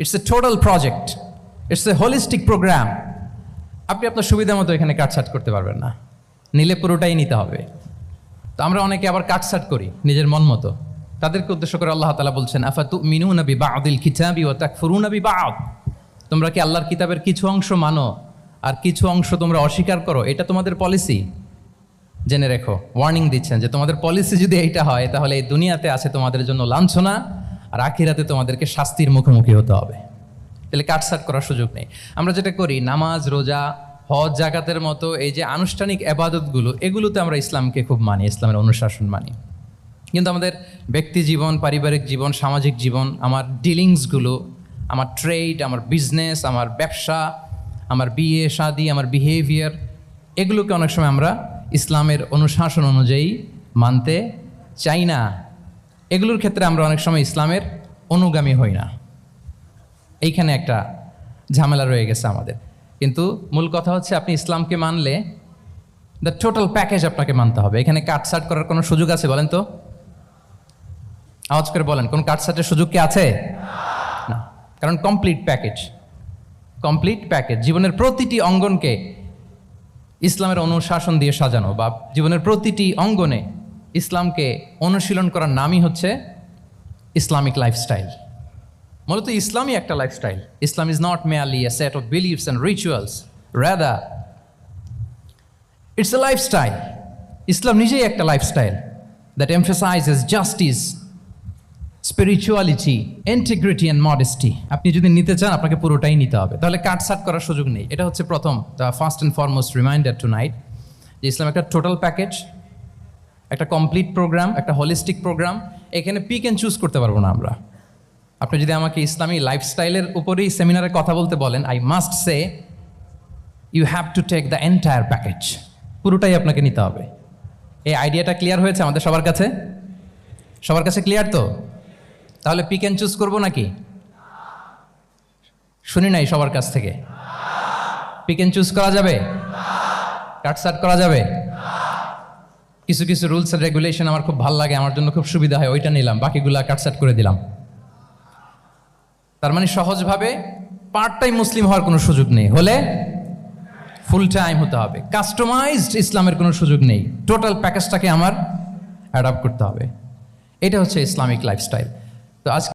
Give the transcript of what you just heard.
It's a total project, it's a holistic program. আপনি আপনার সুবিধা মতো এখানে কাটছাট করতে পারবেন না, নিলে পুরোটাই নিতে হবে। তো আমরা অনেকে আবার কাটছাট করি নিজের মন মতো। তাদেরকে উদ্দেশ্য করে আল্লাহ তাআলা বলছেন, আফাতুমিনুনা বিবাদিল কিতাবি ওয়া তাকফুরুনা বিবাদ। তোমরা কি আল্লাহর কিতাবের কিছু অংশ মানো আর কিছু অংশ তোমরা অস্বীকার করো? এটা তোমাদের পলিসি? জেনে রেখো, ওয়ার্নিং দিচ্ছেন যে তোমাদের পলিসি যদি এইটা হয়, তাহলে এই দুনিয়াতে আছে তোমাদের জন্য লাঞ্ছনা, আর আখিরাতে তোমাদেরকে শাস্তির মুখোমুখি হতে হবে। তাহলে কাটছাট করার সুযোগ নেই। আমরা যেটা করি, নামাজ, রোজা, হজ, জাকাতের মতো এই যে আনুষ্ঠানিক এবাদতগুলো, এগুলোতে আমরা ইসলামকে খুব মানি, ইসলামের অনুশাসন মানি। কিন্তু আমাদের ব্যক্তি জীবন, পারিবারিক জীবন, সামাজিক জীবন, আমার ডিলিংসগুলো, আমার ট্রেড, আমার বিজনেস, আমার ব্যবসা, আমার বিয়ে শাদী, আমার বিহেভিয়ার, এগুলোকে অনেক সময় আমরা ইসলামের অনুশাসন অনুযায়ী মানতে চাই না। এগুলোর ক্ষেত্রে আমরা অনেক সময় ইসলামের অনুগামী হই না। এইখানে একটা ঝামেলা রয়ে গেছে আমাদের। কিন্তু মূল কথা হচ্ছে, আপনি ইসলামকে মানলে দ্য টোটাল প্যাকেজ আপনাকে মানতে হবে। এখানে কাটছাট করার কোনো সুযোগ আছে বলেন তো? আওয়াজ করে বলেন, কোন কাটছাটের সুযোগ কি আছে? না, কারণ কমপ্লিট প্যাকেজ, কমপ্লিট প্যাকেজ। জীবনের প্রতিটি অঙ্গনকে ইসলামের অনুশাসন দিয়ে সাজানো, বা জীবনের প্রতিটি অঙ্গনে ইসলামকে অনুশীলন করার নামই হচ্ছে ইসলামিক লাইফস্টাইল। মূলত ইসলামই একটা lifestyle. Islam is not merely a set of beliefs and rituals, rather it's a lifestyle. ইসলাম নিজেই একটা lifestyle that emphasises justice, spirituality, integrity and modesty. আপনি যদি নিতে চান, আপনাকে পুরোটাই নিতে হবে, তাহলে কাটছাট করার সুযোগ নেই। এটা হচ্ছে প্রথম, the first and foremost reminder tonight, যে ইসলাম একটা টোটাল প্যাকেজ, একটা কমপ্লিট প্রোগ্রাম, একটা হোলিস্টিক প্রোগ্রাম। এখানে পিক অ্যান্ড চুজ করতে পারবো না আমরা। আপনি যদি আমাকে ইসলামী লাইফস্টাইলের উপরেই সেমিনারে কথা বলতে বলেন, I must say you have to take the entire package. পুরোটাই আপনাকে নিতে হবে। এই আইডিয়াটা ক্লিয়ার হয়েছে আমাদের সবার কাছে? সবার কাছে ক্লিয়ার তো? তাহলে পিক অ্যান্ড চুজ করবো নাকি? শুনি নাই সবার কাছ থেকে। পিক অ্যান্ড চুজ করা যাবে? কাটছাট করা যাবে? কিছু কিছু রুলস অ্যান্ড রেগুলেশন আমার খুব ভালো লাগে, আমার জন্য খুব সুবিধা হয়, ওইটা নিলাম, বাকিগুলা কাটছাট করে দিলাম। তার মানে সহজভাবে পার্ট টাইম মুসলিম হওয়ার কোনো সুযোগ নেই, হলে ফুল টাইম হতে হবে। কাস্টমাইজড ইসলামের কোনো সুযোগ নেই, টোটাল প্যাকেজটাকে আমার অ্যাডাপ্ট করতে হবে। এটা হচ্ছে ইসলামিক লাইফস্টাইল। তো আজ